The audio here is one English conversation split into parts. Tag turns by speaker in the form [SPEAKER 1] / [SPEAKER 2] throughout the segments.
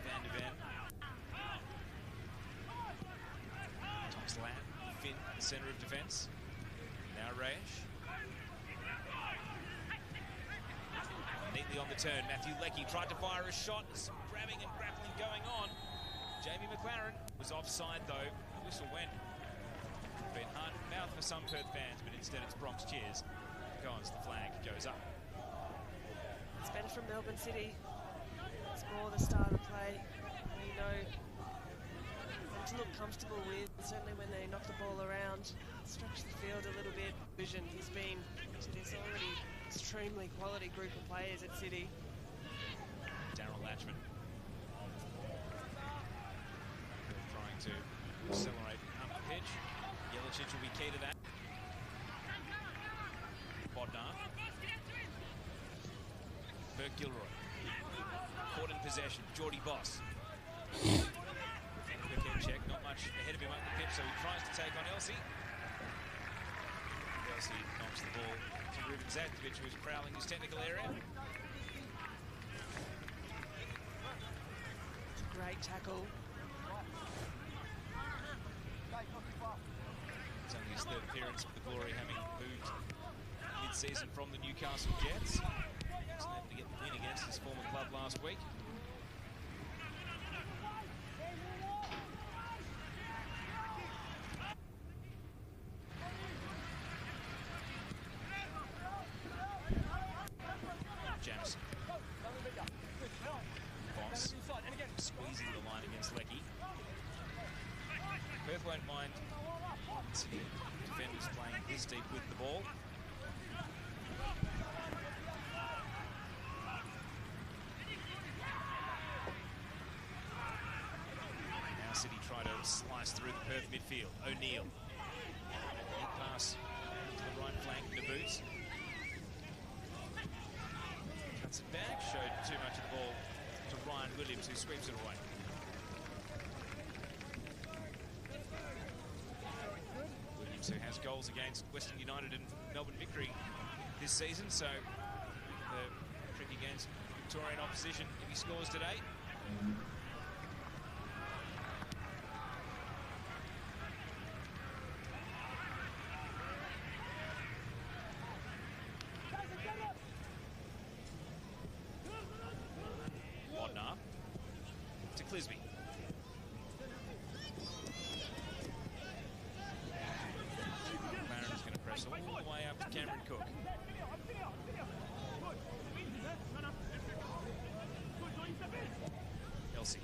[SPEAKER 1] Van de Ven. Thomas Lamb, Finn, the centre of defence. Now Rayesh. Neatly on the turn, Matthew Leckie tried to fire a shot. Some grabbing and grappling going on. Jamie McLaren was offside though. The whistle went. Been hard mouth for some Perth fans, but instead it's Bronx cheers. Goes, the flag goes up.
[SPEAKER 2] It's better from Melbourne City. It's more the style of play. You know, to look comfortable with, certainly when they knock the ball around, stretch the field a little bit. Vision, he's been to this already extremely quality group of players at City.
[SPEAKER 1] Darryl Latchman trying to accelerate up the pitch. Jelicic will be key to that. Bodnar. Burke Gilroy. Caught in possession. Geordie Boss. Quick head check. Not much ahead of him up the pitch, so he tries to take on Elsie. Elsie knocks the ball to Ruben Zadkovic, who is prowling his technical area.
[SPEAKER 2] Great tackle.
[SPEAKER 1] It's only his third appearance for the Glory, having moved mid-season from the Newcastle Jets. He's able to get the win against his former club last week. Jamison. Boss squeezing the line against Leckie. Perth won't mind City defenders playing this deep with the ball. Now City try to slice through the Perth midfield. O'Neill. Deep pass to the right flank to Boots. Cuts it back, showed too much of the ball to Ryan Williams, who sweeps it away. Williams, who has goals against Western United and Melbourne Victory this season, so the trick against Victorian opposition if he scores today. Bodnar to Clisby. McLaren's going to press all the way up to Cameron Cook. Elsie.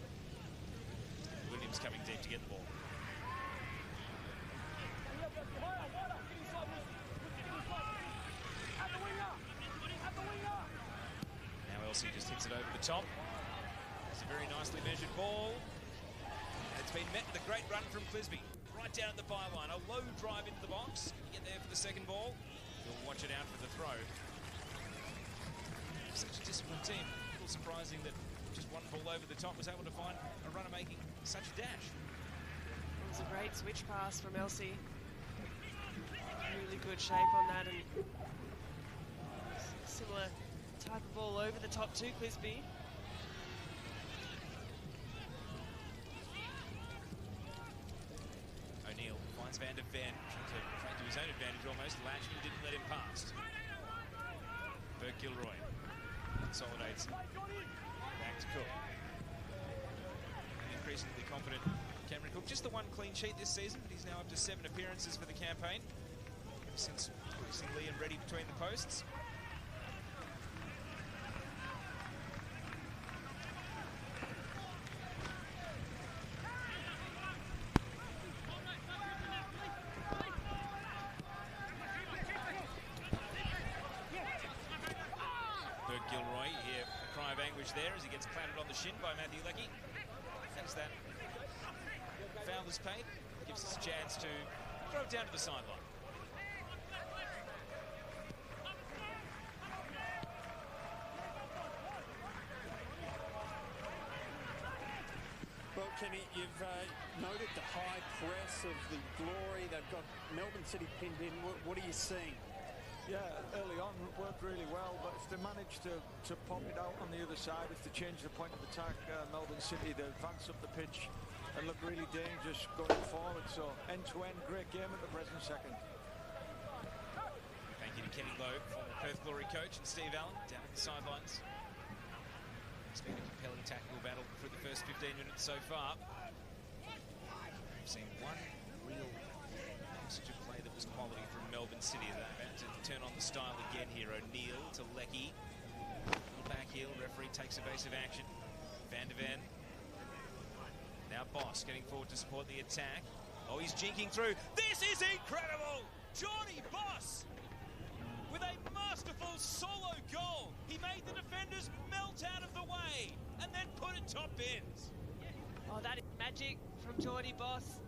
[SPEAKER 1] Williams coming deep to get the ball. Now Elsie just hits it over the top. It's a very nicely measured ball. And it's been met with a great run from Clisby. Right down at the byline. A low drive into the box. Get there for the second ball. You'll watch it out for the throw. Such a disciplined team. A little surprising that just one ball over the top was able to find a runner making such a dash.
[SPEAKER 2] It was a great switch pass from Elsie. Really good shape on that, and similar type of ball over the top to Clisby.
[SPEAKER 1] O'Neill finds Van de Ven, trying to his own advantage almost. Latchman didn't let him past. Burke Gilroy consolidates back to Cook. An increasingly confident Cameron Cook. Just the one clean sheet this season, but he's now up to 7 appearances for the campaign. Ever since placing Liam ready between the posts. Burke Gilroy, you hear a cry of anguish there as he gets clattered on the shin by Matthew Leckie. Thanks that foul is paid. Gives us a chance to throw it down to the sideline.
[SPEAKER 3] Well, Kenny, you've noted the high press of the Glory. They've got Melbourne City pinned in. What are you seeing? Yeah, early on worked really well, but if they manage to pop it out on the other side, if they change the point of attack, Melbourne City, they advance up the pitch and look really dangerous going forward. So end-to-end, great game at the present second.
[SPEAKER 1] Thank you to Kenny Lowe, former Perth Glory coach, and Steve Allen down at the sidelines. It's been a compelling tactical battle through the first 15 minutes so far. We've seen one real passage of play that was quality from Melbourne City. They're about to turn on the style again here. O'Neill to Leckie. Back heel, referee takes evasive action. Van der Ven. Now Boss getting forward to support the attack. Oh, he's jinking through. This is incredible! Johnny Boss with a masterful solo goal. He made the defenders melt out of the way and then put it top bins.
[SPEAKER 2] Oh, that is magic from Geordie Boss.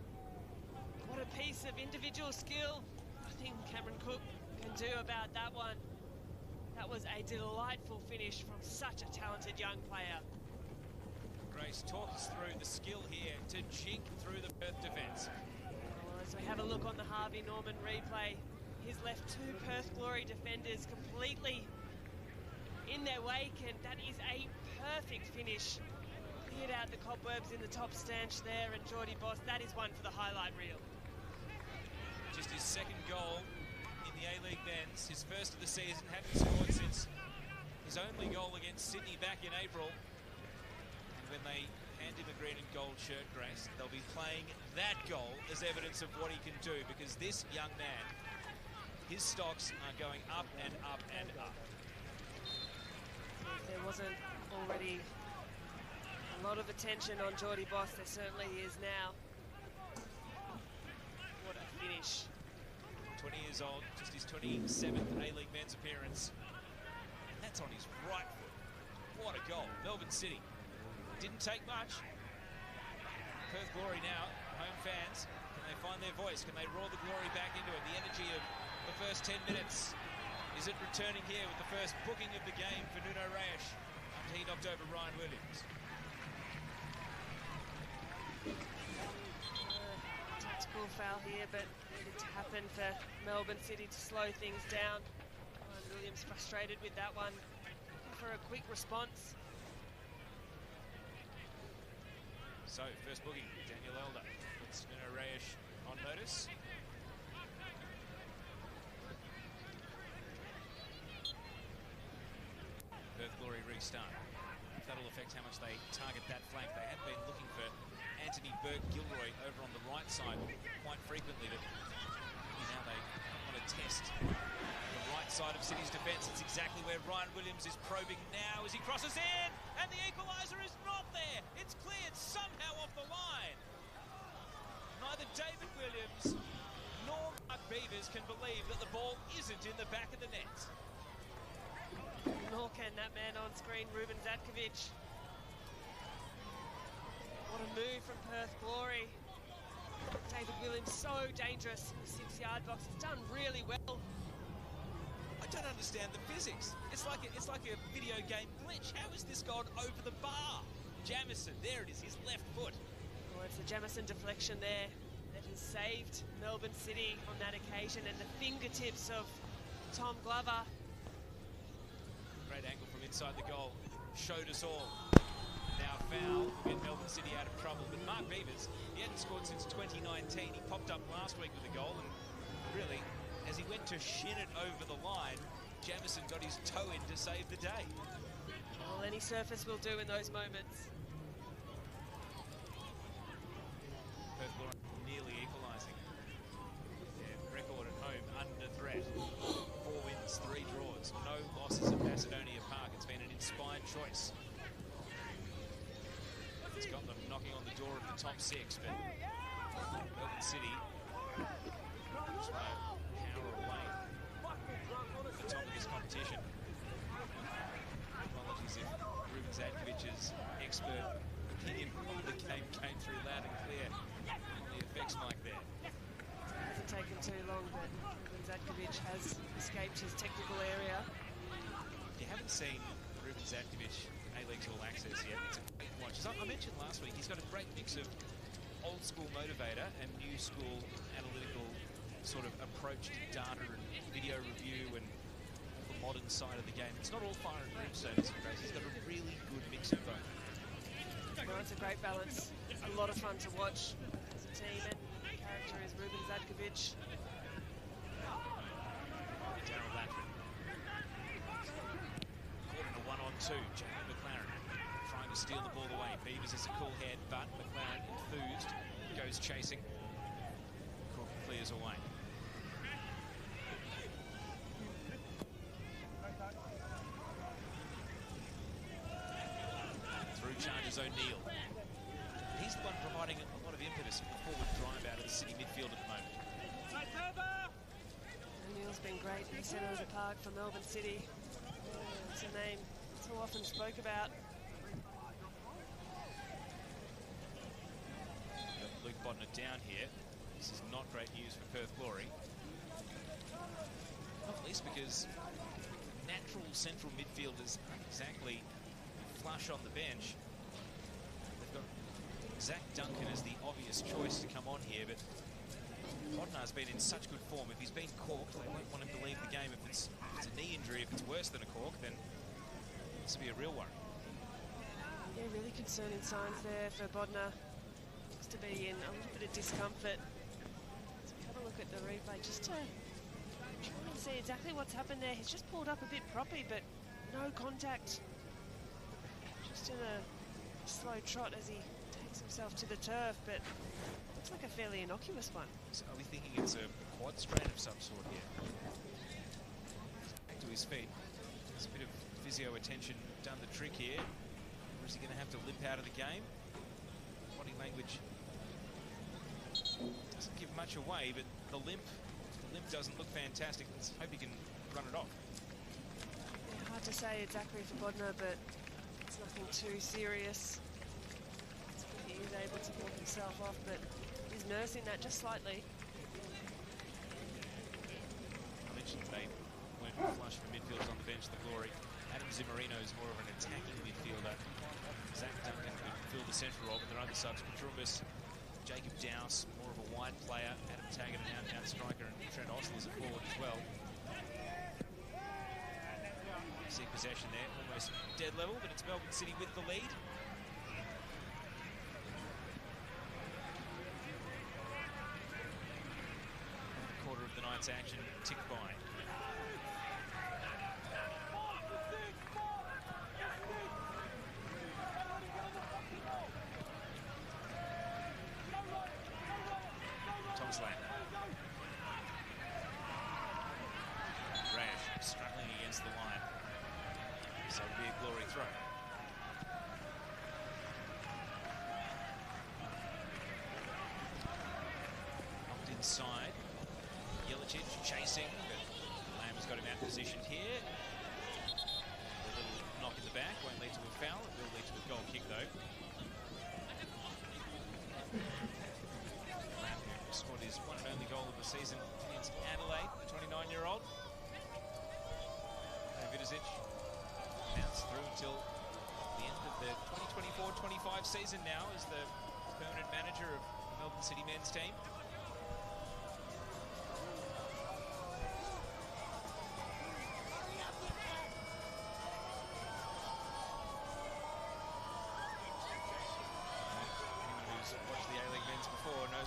[SPEAKER 2] What a piece of individual skill. Nothing Cameron Cook can do about that one. That was a delightful finish from such a talented young player.
[SPEAKER 1] Grace, talk us through the skill here to jink through the Perth defence.
[SPEAKER 2] Oh, as we have a look on the Harvey Norman replay, he's left two Perth Glory defenders completely in their wake, and that is a perfect finish. Cleared out the cobwebs in the top stanch there, and Geordie Boss, that is one for the highlight reel.
[SPEAKER 1] Just his second goal in the A-League men's, his first of the season, hadn't scored since his only goal against Sydney back in April. And when they hand him a green and gold shirt, Grace, they'll be playing that goal as evidence of what he can do, because this young man, his stocks are going up and up and up.
[SPEAKER 2] If there wasn't already a lot of attention on Geordie Boss, there certainly is now. What a finish.
[SPEAKER 1] 20 years old, just his 27th A-League men's appearance. And that's on his right foot. What a goal. Melbourne City. Didn't take much. Perth Glory now, home fans, can they find their voice? Can they roar the glory back into it? The energy of the first 10 minutes. Is it returning here with the first booking of the game for Nuno Reyes after he knocked over Ryan Williams?
[SPEAKER 2] Tactical foul here, but needed to happen for Melbourne City to slow things down. Ryan Williams frustrated with that one. Looking for a quick response.
[SPEAKER 1] So, first booking, Daniel Elder puts Nuno Reyes on notice. Perth Glory restart. If that'll affect how much they target that flank. They had been looking for Anthony Burke-Gilroy over on the right side quite frequently, but now they want to test the right side of City's defence. It's exactly where Ryan Williams is probing now as he crosses in, and the equaliser is not there. It's cleared somehow off the line. Neither David Williams nor Mark Beavers can believe that the ball isn't in the back of the net.
[SPEAKER 2] Nor can that man on screen, Ruben Zatkovic. What a move from Perth Glory. David Williams so dangerous in the 6-yard box. He's done really well.
[SPEAKER 1] I don't understand the physics. It's like a video game glitch. How has this gone over the bar? Jamison, there it is, his left foot.
[SPEAKER 2] Well, it's the Jamison deflection there that has saved Melbourne City on that occasion, and the fingertips of Tom Glover.
[SPEAKER 1] Great angle from inside the goal. Showed us all. Now foul will get Melbourne City out of trouble. But Mark Beavers, he hadn't scored since 2019. He popped up last week with a goal, and really, as he went to shin it over the line, Jamison got his toe in to save the day.
[SPEAKER 2] Well, any surface will do in those moments.
[SPEAKER 1] Perth Glory nearly equalising. Their record at home under threat. 4 wins, 3 draws. No losses at Macedonia Park. It's been an inspired choice. It's got them knocking on the door of the top 6, but Melbourne City just want to power away at the top of this competition. Apologies if Ruben Zadkovic's expert opinion of the game came through loud and clear. The effects like that.
[SPEAKER 2] It hasn't taken too long, but Ruben Zadkovic has escaped his technical area.
[SPEAKER 1] If you haven't seen Ruben Zadkovic A-League's All Access yet, it's a great watch. As I mentioned last week, he's got a great mix of old school motivator and new school analytical sort of approach to data and video review and the modern side of the game. It's not all fire and brimstone. He's got a really good mix of both.
[SPEAKER 2] Well, it's a great balance. A lot of fun to watch as a team, and character is Ruben Zadkovic.
[SPEAKER 1] Darryl Latrin. Caught in a 1-on-2. Jamie McLaren trying to steal the ball away. Beavers is a cool head, but McLaren enthused, goes chasing. Cook clears away. Through charges O'Neill. He's the one providing a lot of impetus for the forward drive out of the City midfield at the moment.
[SPEAKER 2] O'Neill's been great in the centre of the park for Melbourne City. It's a name so often spoke about.
[SPEAKER 1] Luke Bodner down here. This is not great news for Perth Glory. Not least because natural central midfielders aren't exactly flush on the bench. They've got Zach Duncan as the obvious choice to come on here, but Bodnar's been in such good form. If he's been corked, they won't want him to leave the game. If it's a knee injury, if it's worse than a cork, then this will be a real worry.
[SPEAKER 2] Yeah, really concerning signs there for Bodnar. Looks to be in a little bit of discomfort. So we have a look at the replay just to try and see exactly what's happened there. He's just pulled up a bit proppy, but no contact. Just in a slow trot as he takes himself to the turf, but looks like a fairly innocuous one.
[SPEAKER 1] So are we thinking it's a quad strain of some sort here? Back to his feet. There's a bit of physio attention done the trick here. Or is he going to have to limp out of the game? Body language doesn't give much away, but the limp doesn't look fantastic. Let's hope he can run it off.
[SPEAKER 2] Yeah, hard to say exactly for Bodnar, but it's nothing too serious. He is able to walk himself off, but he's nursing that just slightly.
[SPEAKER 1] I mentioned they weren't flush for midfielders on the bench, the Glory. Adam Zimmerino is more of an attacking midfielder. Zach Duncan could fill the central role, but their other subs, Petrumbis, Jacob Dowse, more of a wide player. Adam Taggart, an out-and-out striker, and Trent Osler is a forward as well. See possession there, almost dead level, but it's Melbourne City with the lead. Quarter of the night's action ticked by. Rash struggling against the line. So it'll be a Glory throw. Knocked inside. Jelicic chasing, but Lamb has got him out positioned here. A little knock in the back, won't lead to a foul. It will lead to a goal kick though. Scored his one and only goal of the season against Adelaide, the 29-year-old. Vidic mounts through until the end of the 2024-25 season now as the permanent manager of the Melbourne City men's team.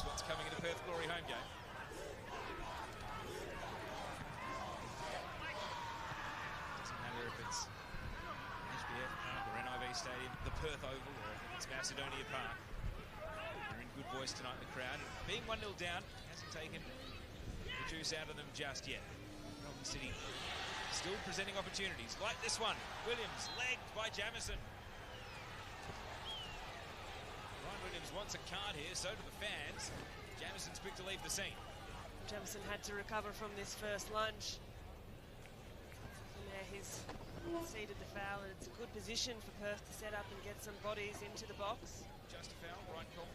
[SPEAKER 1] What's coming in a Perth Glory home game. Doesn't matter if it's HBF Park or NIV Stadium, the Perth Oval, or if it's Macedonia Park. They're in good voice tonight, the crowd. And being 1-0 down hasn't taken the juice out of them just yet. Melbourne City still presenting opportunities like this one. Williams legged by Jamison. Williams wants a card here, so do the fans. Jamison's quick to leave the scene.
[SPEAKER 2] Jamison had to recover from this first lunge. And there he's conceded the foul, and it's a good position for Perth to set up and get some bodies into the box.
[SPEAKER 1] Just a foul, right call.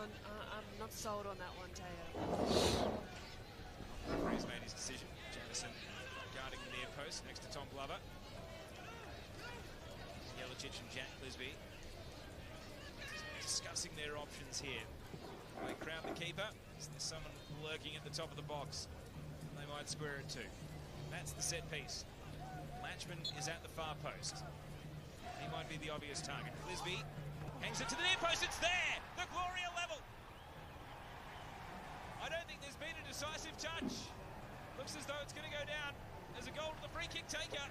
[SPEAKER 2] I'm not sold on that one, Teo.
[SPEAKER 1] Referee's made his decision. Jamison guarding the near post next to Tom Glover. Jelicic and Jack Clisby options here. They crowd the keeper. Is there someone lurking at the top of the box? They might square it too. That's the set piece. Latchman is at the far post. He might be the obvious target. Clisby hangs it to the near post. It's there! The Gloria level! I don't think there's been a decisive touch. Looks as though it's going to go down as a goal to the free kick taker.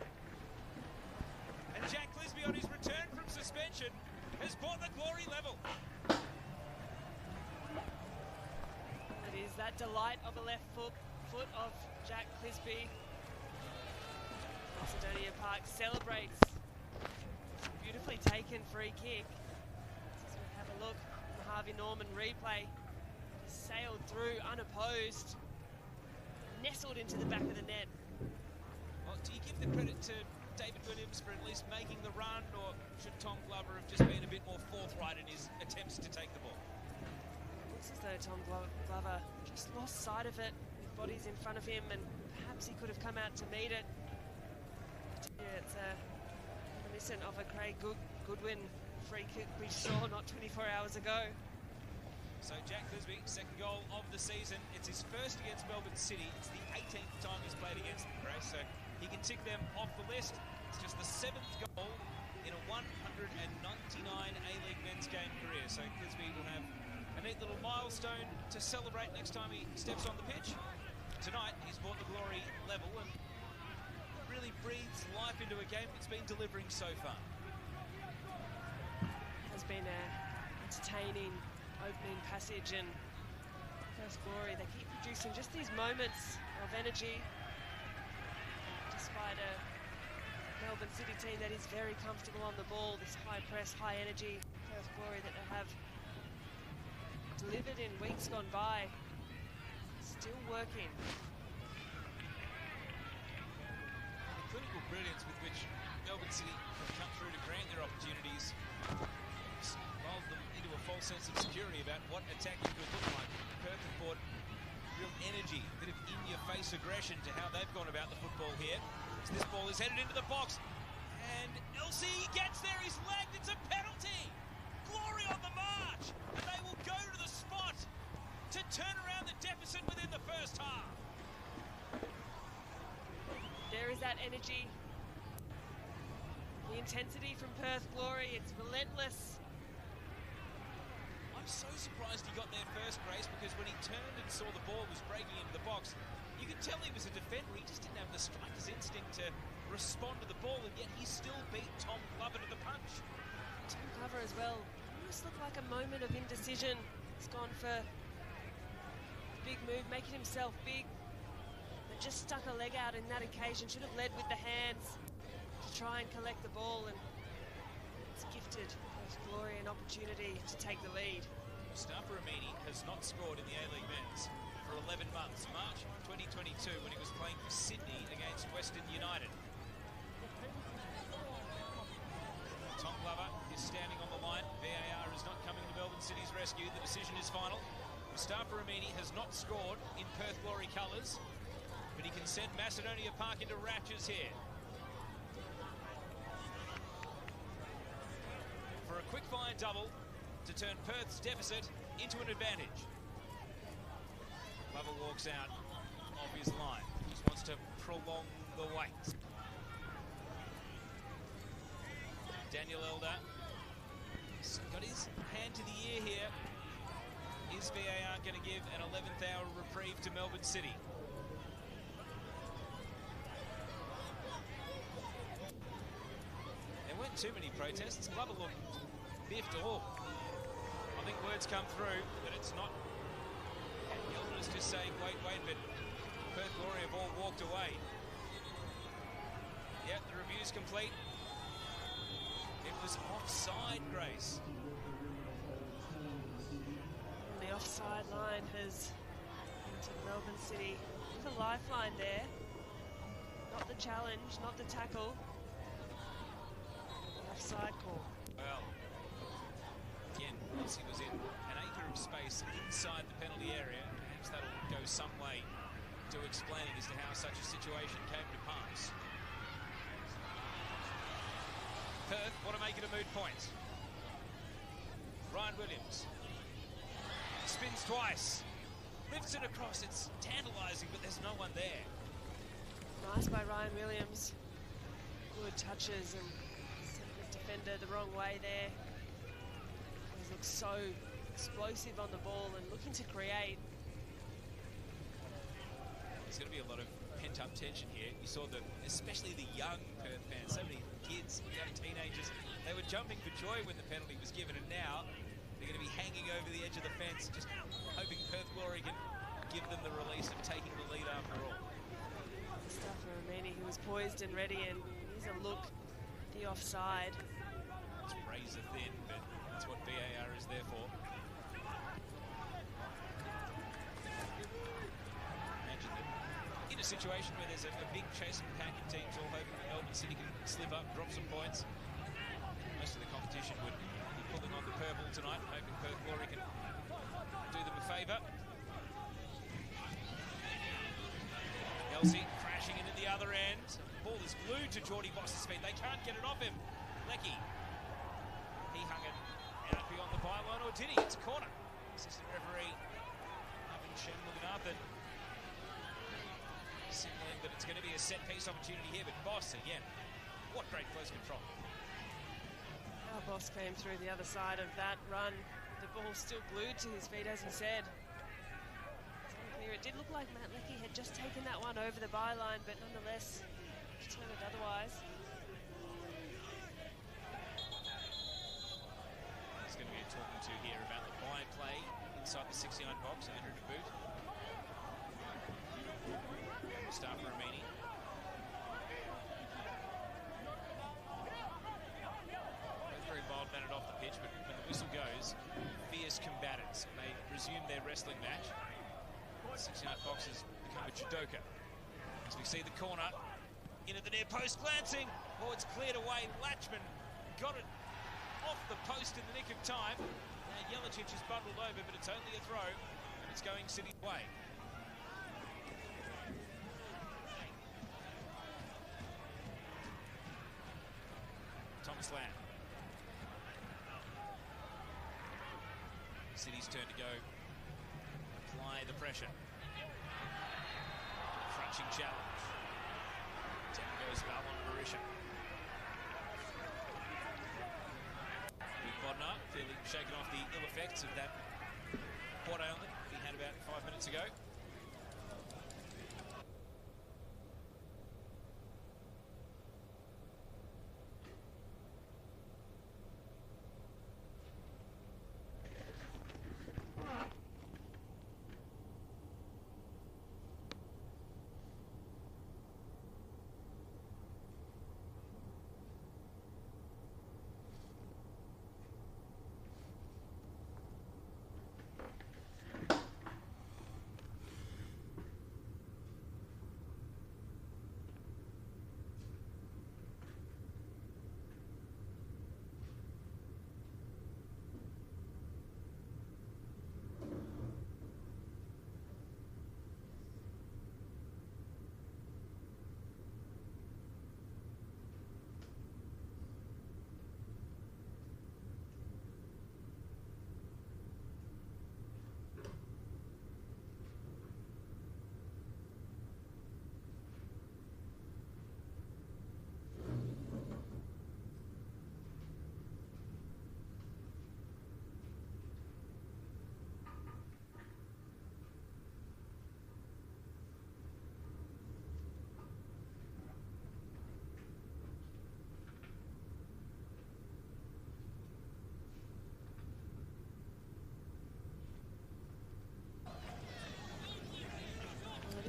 [SPEAKER 1] And Jack Clisby, on his return from suspension, has brought the Glory level.
[SPEAKER 2] It is that delight of a left foot of Jack Clisby. Macedonia Park celebrates. Beautifully taken free kick. As we have a look at the Harvey Norman replay. Sailed through unopposed. Nestled into the back of the net.
[SPEAKER 1] Well, do you give the credit to David Williams for at least making the run, or should Tom Glover have just been a bit more forthright in his attempts to take the ball?
[SPEAKER 2] Looks as though Tom Glover just lost sight of it. With bodies in front of him, and perhaps he could have come out to meet it. Yeah, it's reminiscent of a Craig Goodwin free kick we saw not 24 hours ago.
[SPEAKER 1] So Jack Clisby, second goal of the season. It's his first against Melbourne City. It's the 18th time he's played against them, Grace. So he can tick them off the list. It's just the 7th goal in a 199 A-League men's game career. So Clisby will have a neat little milestone to celebrate next time he steps on the pitch. Tonight, he's brought the Glory level and really breathes life into a game that's been delivering so far.
[SPEAKER 2] Has been an entertaining opening passage, and Perth Glory, they keep producing just these moments of energy despite a Melbourne City team that is very comfortable on the ball. This high press, high energy Perth Glory that they have delivered in weeks gone by, still working.
[SPEAKER 1] The clinical brilliance with which Melbourne City have come through to grant their opportunities lulled them into a false sense of security about what attacking could look like. Perth have brought real energy, a bit of in-your-face aggression to how they've gone about the football here. As this ball is headed into the box, and LC gets there, he's lagged, it's a penalty! Glory on the march, and they will go to the spot to turn around the deficit within the first half.
[SPEAKER 2] There is that energy, the intensity from Perth Glory, it's relentless.
[SPEAKER 1] I'm so surprised he got there first, Grace, because when he turned and saw the ball was breaking into the box, you could tell he was a defender. He just didn't have the striker's instinct to respond to the ball, and yet he still beat Tom Glover to the punch.
[SPEAKER 2] Tom Glover as well. Almost looked like a moment of indecision. He's gone for the big move, making himself big, but just stuck a leg out in that occasion. Should have led with the hands to try and collect the ball, and it's gifted Perth Glory an opportunity to take the lead.
[SPEAKER 1] Mustafa Amini has not scored in the A-League men's for 11 months. March 2022, when he was playing for Sydney against Western United. Tom Glover is standing on the line. VAR is not coming to Melbourne City's rescue. The decision is final. Mustafa Amini has not scored in Perth Glory colours, but he can send Macedonia Park into raptures here. For a quick-fire double to turn Perth's deficit into an advantage. Glover walks out of his line. Just wants to prolong the wait. Daniel Elder got his hand to the ear here. Is VAR going to give an 11th hour reprieve to Melbourne City? There weren't too many protests. Glover looked biffed. Oh, I think words come through that it's not. Gilman is just saying, wait, but Perth Glory have all walked away. Yep, the review's complete. It was offside, Grace.
[SPEAKER 2] The offside line has into Melbourne City. The lifeline there. Not the challenge, not the tackle. The offside call.
[SPEAKER 1] Well, again, once he was in an acre of space inside the penalty area, perhaps that'll go some way to explaining as to how such a situation came to pass. Perth want to make it a moot point. Ryan Williams spins twice, lifts it across. It's tantalising, but there's no one there.
[SPEAKER 2] Nice by Ryan Williams. Good touches and sent the defender the wrong way there. He looks so explosive on the ball and looking to create.
[SPEAKER 1] There's going to be a lot of pent-up tension here. You saw especially the young Perth fans, so many kids, young teenagers, they were jumping for joy when the penalty was given, and now they're going to be hanging over the edge of the fence, just hoping Perth Glory can give them the release of taking the lead after all.
[SPEAKER 2] Mustafa Amini, he was poised and ready, and here's a look at the offside.
[SPEAKER 1] It's razor thin, but that's what VAR is there for. Imagine that in a situation where there's a big chasing pack of teams all hoping that Melbourne City can slip up, drop some points. Most of the competition would be pulling on the purple tonight, hoping Perth Glory can do them a favour. Elsie crashing into the other end. Ball is glued to Geordie Boss's feet. They can't get it off him. Lecky. He hung it out beyond the byline, or did he? It's a corner. Assistant referee Navin Shanmuganathan signalling that it's going to be a set-piece opportunity here, but Boss, again, what great close control.
[SPEAKER 2] Our Boss came through the other side of that run. The ball still glued to his feet, as he said. It did look like Matt Lecky had just taken that one over the byline, but nonetheless, determined otherwise.
[SPEAKER 1] There's going to be a talking to here about the by play inside the 6-yard box. Andrew de Boot. Mustafa Amini. Both very mild-mannered off the pitch, but when the whistle goes, fierce combatants. They resume their wrestling match. The 6-yard box has become a judoka. As we see the corner, into the near post, glancing. Oh, it's cleared away. Latchman got it off the post in the nick of time. Now Jeličić is bundled over, but it's only a throw, and it's going City's way. Thomas Lamb. City's turn to go apply the pressure. Crunching challenge. Down goes Balon Barisha. Big Bodnar clearly shaking off the ill effects of that quad ailment he had about 5 minutes ago.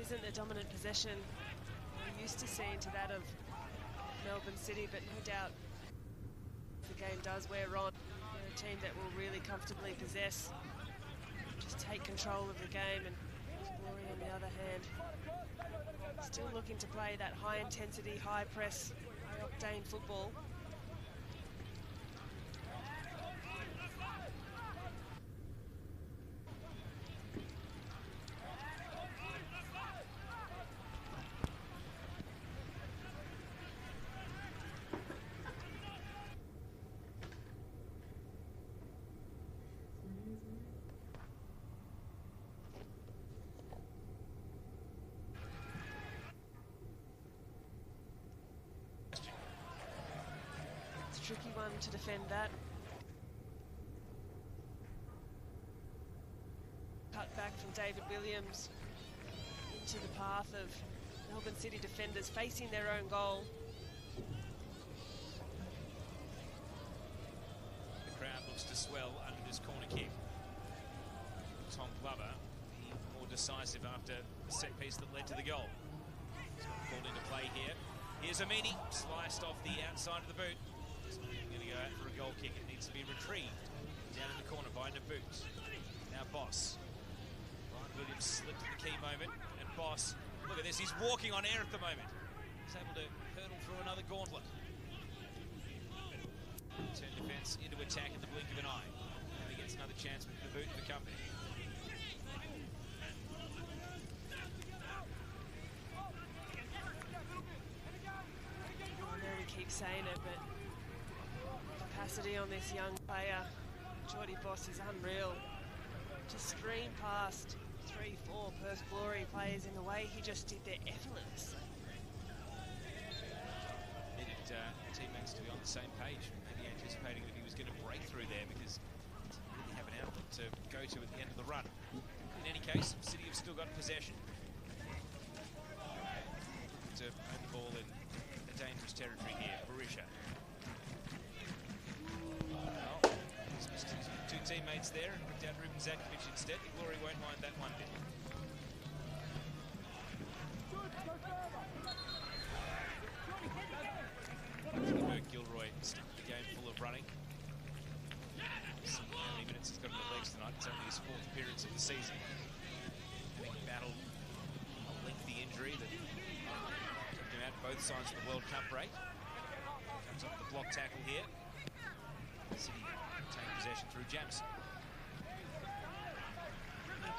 [SPEAKER 2] Isn't the dominant possession we're used to seeing to that of Melbourne City, but no doubt the game does wear on. They're a team that will really comfortably possess, just take control of the game, and Glory on the other hand still looking to play that high intensity, high press, high octane football. tricky one to defend that. Cut back from David Williams into the path of Melbourne City defenders facing their own goal.
[SPEAKER 1] The crowd looks to swell under this corner kick. Tom Glover, he more decisive after the set piece that led to the goal. He's not called into play here. Here's Amini, sliced off the outside of the boot. He's not even going to go out for a goal kick. It needs to be retrieved down in the corner by Naboot. Now Boss. Ryan Williams slipped at the key moment, and Boss, look at this, he's walking on air at the moment. He's able to hurdle through another gauntlet. Turn defence into attack in the blink of an eye. Now he gets another chance with Naboot for company.
[SPEAKER 2] Saying it, but capacity on this young player, Geordie Boss, is unreal. To stream past 3-4 Perth Glory players in the way he just did there effortlessly.
[SPEAKER 1] Needed teammates to be on the same page, maybe anticipating that he was going to break through there because he didn't really have an outlet to go to at the end of the run. In any case, City have still got possession. To own the ball in dangerous territory here. Barisha. Well, he's missed his two teammates there and picked out Ruben Zakovic instead. The Glory won't mind that one bit. Bert Gilroy stuck the game full of running. How many minutes he's got in the legs tonight? It's only his 4th appearance of the season. Having battled a lengthy injury that out both sides of the World Cup break. Comes up the block tackle here. City take possession through Jamison.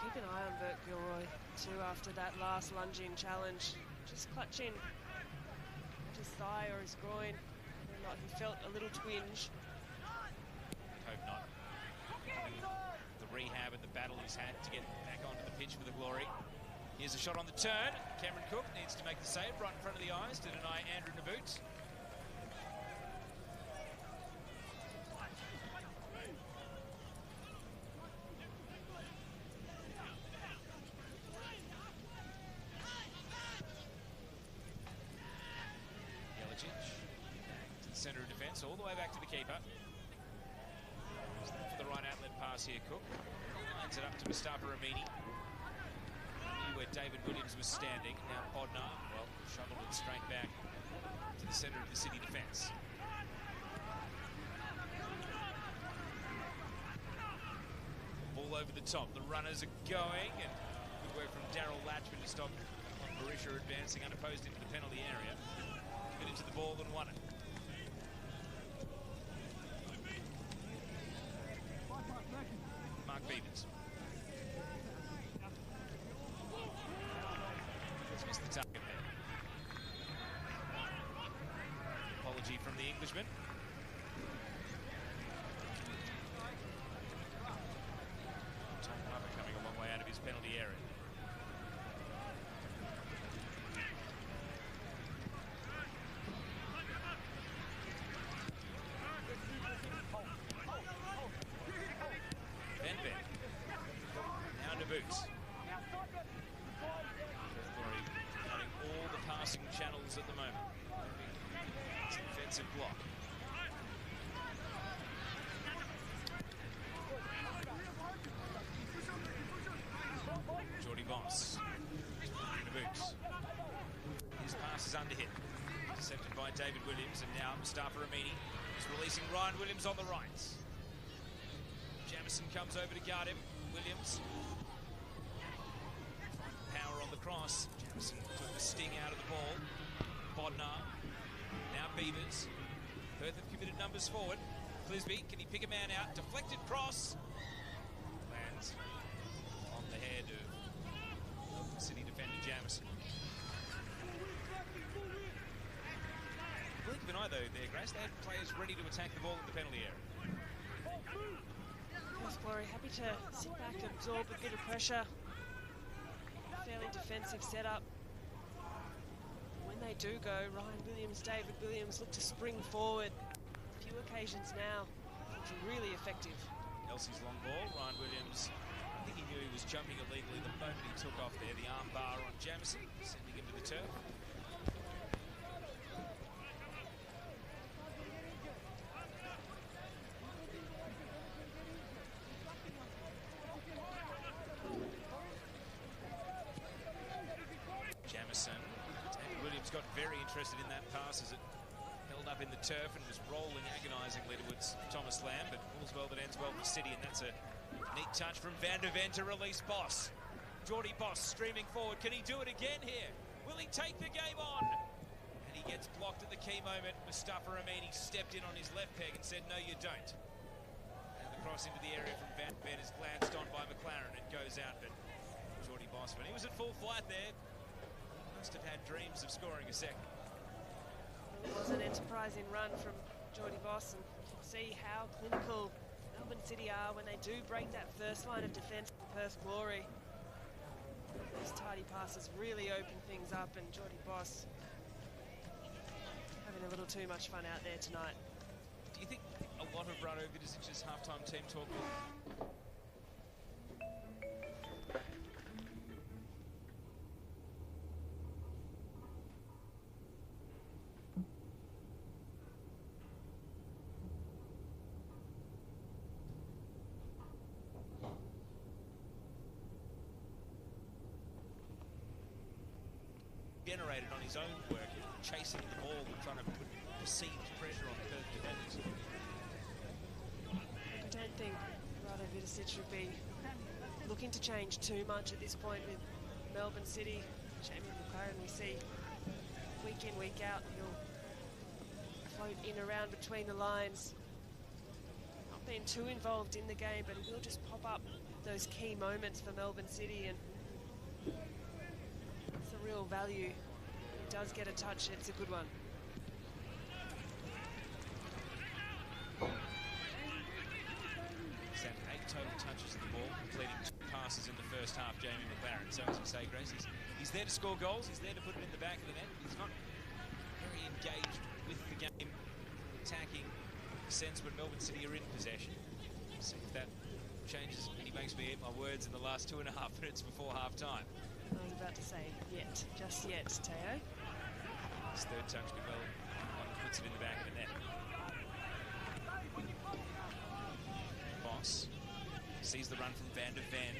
[SPEAKER 2] Keep an eye on Bert Gilroy too after that last lunging challenge. Just clutching at his thigh or his groin. Whether or not he felt a little twinge.
[SPEAKER 1] Hope not. The rehab and the battle he's had to get back onto the pitch for the Glory. Here's a shot on the turn. Cameron Cook needs to make the save right in front of the eyes to deny Andrew Naboot. Jelicic to the centre of defence, all the way back to the keeper. For the right outlet pass here, Cook. Lines it up to Mustafa Amini. Where David Williams was standing. Now Bodnar, well, shoveled it straight back to the centre of the City defence. Ball over the top. The runners are going, and good work from Daryl Latchman to stop Barisha advancing unopposed into the penalty area. Committed to the ball and won it. Mark Beavers. Missed the target there. Apology from the Englishman. Tom Glover coming a long way out of his penalty area. Benben. Now Naboot. All the passing channels at the moment. It's a defensive block. Geordie Boss. Naboot. His pass is under hit. Intercepted by David Williams, and now Mustafa Amini is releasing Ryan Williams on the right. Jamison comes over to guard him. Williams. Power on the cross. Jamison took the sting out of the ball. Bodnar. Now Beavers. Perth have committed numbers forward. Clisby, can he pick a man out? Deflected cross. Lands on the head of City defender Jamison. Blink of an eye though there, Grace. They had players ready to attack the ball in the penalty area.
[SPEAKER 2] Perth Glory happy to sit back and absorb a bit of pressure. Fairly defensive setup. When they do go, Ryan Williams, David Williams look to spring forward. Few occasions now. It's really effective.
[SPEAKER 1] Elsie's long ball. Ryan Williams, I think he knew he was jumping illegally the moment he took off there. The arm bar on Jamison, sending him to the turf. Jamison. David Williams got very interested in that pass as it held up in the turf and was rolling agonisingly towards Thomas Lamb, but all's well that ends well for City, and that's a neat touch from Van der Ven to release Boss. Geordie Boss streaming forward. Can he do it again here? Will he take the game on? And he gets blocked at the key moment. Mustafa Amini stepped in on his left peg and said, no, you don't. And the cross into the area from Van der Ven is glanced on by McLaren. It goes out, but Geordie Boss, when he was at full flight there, must have had dreams of scoring a second.
[SPEAKER 2] It was an enterprising run from Geordie Boss, and you can see how clinical Melbourne City are when they do break that first line of defence for Perth Glory. Those tidy passes really open things up, and Geordie Boss having a little too much fun out there tonight.
[SPEAKER 1] Do you think a lot of Rado Vidic's halftime team talk will generated on his own work, chasing the ball and trying to put perceived pressure on the Perth defenders?
[SPEAKER 2] I don't think Rado Vidic should be looking to change too much at this point with Melbourne City. Jamie McLaren, we see week in, week out, he'll float in around between the lines. Not being too involved in the game, but he will just pop up those key moments for Melbourne City, and it's a real value. He does get a touch, it's a good one.
[SPEAKER 1] He's had 8 total touches of the ball, completing 2 passes in the first half, Jamie McLaren. So as you say, Grace, he's there to score goals, he's there to put it in the back of the net. He's not very engaged with the game, attacking sense when Melbourne City are in possession. See if that changes, and he makes me eat my words in the last 2.5 minutes before half time.
[SPEAKER 2] I was about to say, yet, just yet, Teo.
[SPEAKER 1] His third touch good well, puts it in the back of the net. Boss sees the run from Van der Ven,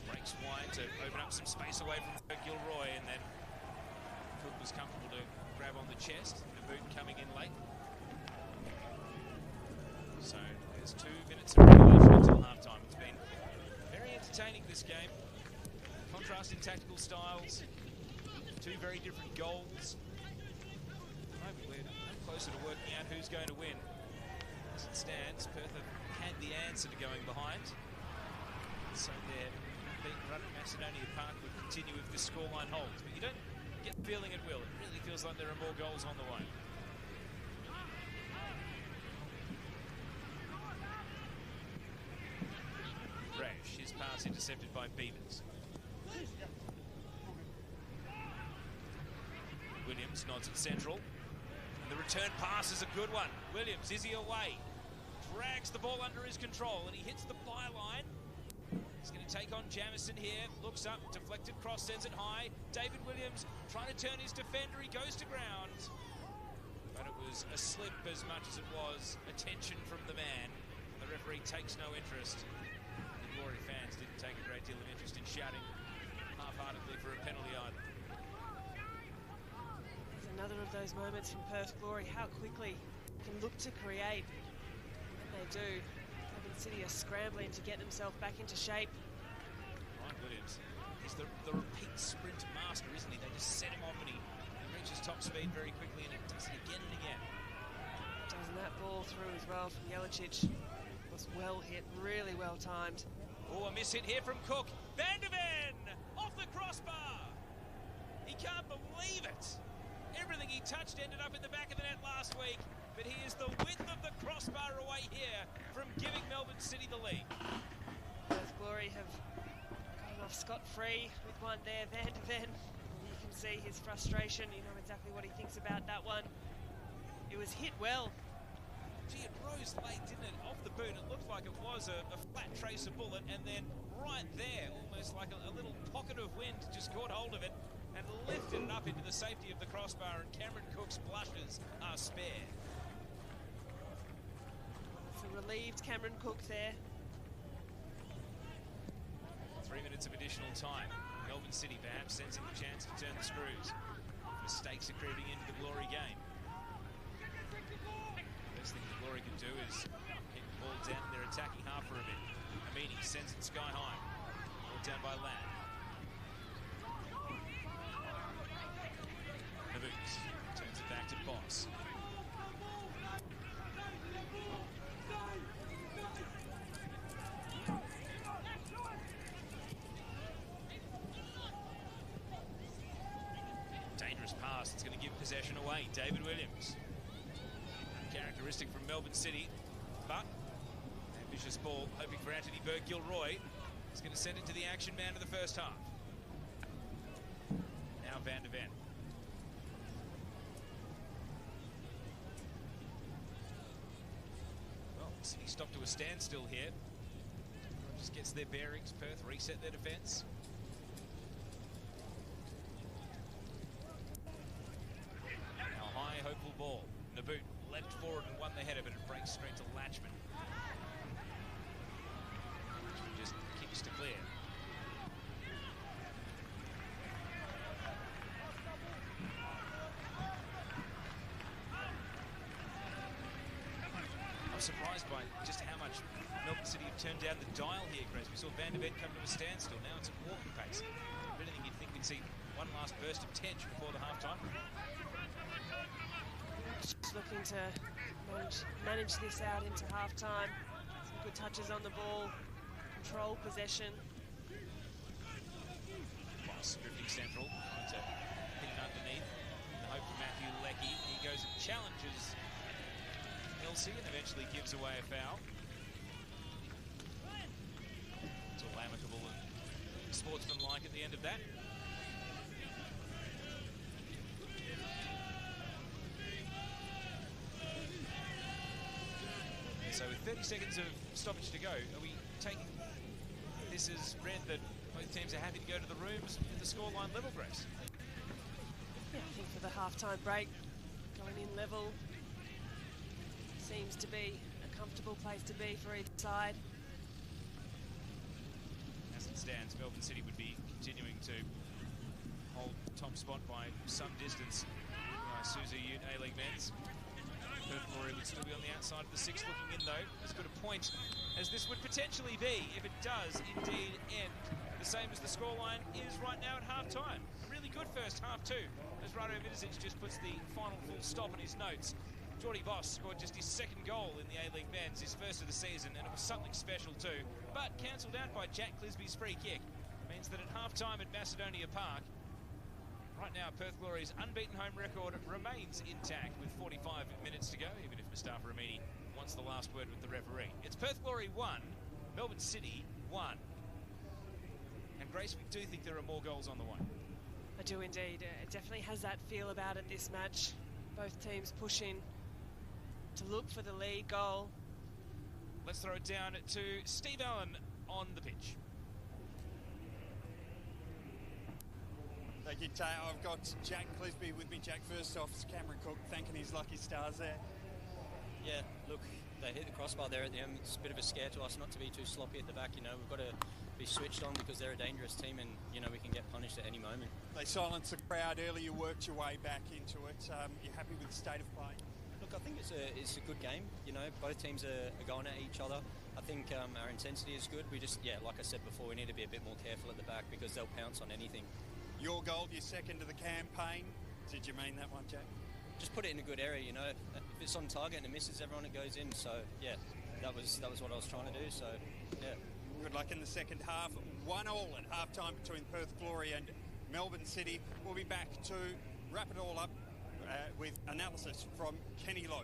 [SPEAKER 1] breaks wide to open up some space away from Gilroy, and then Cook was comfortable to grab on the chest. The boot coming in late. So there's 2 minutes of regulation until halftime. It's been very entertaining, this game. Contrasting tactical styles, 2 very different goals. We're no closer to working out who's going to win. As it stands, Perth have had the answer to going behind. So their beaten run at Macedonia Park would continue if this scoreline holds. But you don't get the feeling it will. It really feels like there are more goals on the way. Rash, his pass intercepted by Beavers. Williams nods at central. And the return pass is a good one. Williams, is he away? Drags the ball under his control, and he hits the byline. He's going to take on Jamison here. Looks up, deflected cross, sends it high. David Williams trying to turn his defender. He goes to ground. But it was a slip as much as it was attention from the man. The referee takes no interest. The Glory fans didn't take a great deal of interest in shouting half-heartedly for a penalty either.
[SPEAKER 2] Another of those moments from Perth Glory, how quickly they can look to create. And they do. Melbourne City are scrambling to get themselves back into shape.
[SPEAKER 1] Ryan Williams, he's the repeat sprint master, isn't he? They just set him off and he reaches top speed very quickly, and it does it again and again.
[SPEAKER 2] Doesn't that ball through as well from Jelicic. Was well hit, really well timed.
[SPEAKER 1] Oh, a miss hit here from Cook. Van der Ven off the crossbar. He can't believe it. Everything he touched ended up in the back of the net last week, but he is the width of the crossbar away here from giving Melbourne City the lead.
[SPEAKER 2] Perth Glory have gotten off scot-free with one there, Van der Ven. You can see his frustration, you know exactly what he thinks about that one. It was hit well,
[SPEAKER 1] Gee, it rose late, didn't it? Off the boot, it looked like it was a flat tracer bullet, and then right there, almost like a little pocket of wind just caught hold of it and lifted it up into the safety of the crossbar, and Cameron Cook's blushes are spared.
[SPEAKER 2] It's a relieved Cameron Cook there.
[SPEAKER 1] 3 minutes of additional time. Melbourne City perhaps sensing the chance to turn the screws. Mistakes are creeping into the Glory game. Best thing the Glory can do is keep the ball down in their attacking half for a bit. Amini sends it sky high. Ball down by Ladd. Naboot turns it back to Boss. Dangerous pass. It's going to give possession away. David Williams. Characteristic from Melbourne City, but ambitious ball, hoping for Anthony Burke-Gilroy. He's going to send it to the action man of the first half. Now Van de Ven. Well, City stopped to a standstill here. Just gets their bearings. Perth reset their defence. Now high, hopeful ball. Naboot leapt forward and won the header, but it breaks straight to Latchman. Just kicks to clear. I'm surprised by just how much Melbourne City have turned down the dial here, Grace. We saw Van de Ven come to a standstill. Now it's at walking pace. If anything, you'd think we'd see one last burst of tension before the half-time.
[SPEAKER 2] Just looking to manage this out into half-time. Some good touches on the ball, control possession.
[SPEAKER 1] Boss drifting central, trying to hit it underneath. The hope for Matthew Leckie. He goes and challenges Elsie and eventually gives away a foul. It's all amicable and sportsmanlike at the end of that. So with 30 seconds of stoppage to go, are we taking this as read that both teams are happy to go to the rooms with the scoreline level, Grace?
[SPEAKER 2] Yeah, I think for the half-time break, going in level seems to be a comfortable place to be for each side.
[SPEAKER 1] As it stands, Melbourne City would be continuing to hold top spot by some distance. Suzu Ute A-League men's. Perth Glory would still be on the outside of the sixth, looking in though as good a point as this would potentially be if it does indeed end the same as the scoreline is right now at half-time. Really good first half too, as Rado Vidicic just puts the final full stop on his notes. Geordie Boss scored just his second goal in the A-League men's, his first of the season, and it was something special too, but cancelled out by Jack Clisby's free kick. Means that at half-time at Macedonia Park, right now, Perth Glory's unbeaten home record remains intact with 45 minutes to go, even if Mustafa Amini wants the last word with the referee. It's Perth Glory 1, Melbourne City 1. And Grace, we do think there are more goals on the way.
[SPEAKER 2] I do indeed. It definitely has that feel about it, this match. Both teams pushing to look for the lead goal.
[SPEAKER 1] Let's throw it down to Steve Allen on the pitch.
[SPEAKER 4] Thank you, Tay. I've got Jack Clisby with me. Jack, first off, it's Cameron Cook thanking his lucky stars there.
[SPEAKER 5] Yeah, look, they hit the crossbar there at the end. It's a bit of a scare to us not to be too sloppy at the back, you know. We've got to be switched on because they're a dangerous team and, you know, we can get punished at any moment.
[SPEAKER 4] They silenced the crowd early. You worked your way back into it. You're happy with the state of play?
[SPEAKER 5] Look, I think it's a good game. You know, both teams are going at each other. I think our intensity is good. We just, yeah, like I said before, we need to be a bit more careful at the back because they'll pounce on anything. Your goal, your second of the campaign. Did you mean that one, Jack? Just put it in a good area, you know. If it's on target and it misses everyone, it goes in. So, yeah, that was what I was trying to do. So, yeah. Good luck in the second half. 1-1 at half-time between Perth Glory and Melbourne City. We'll be back to wrap it all up with analysis from Kenny Lowe.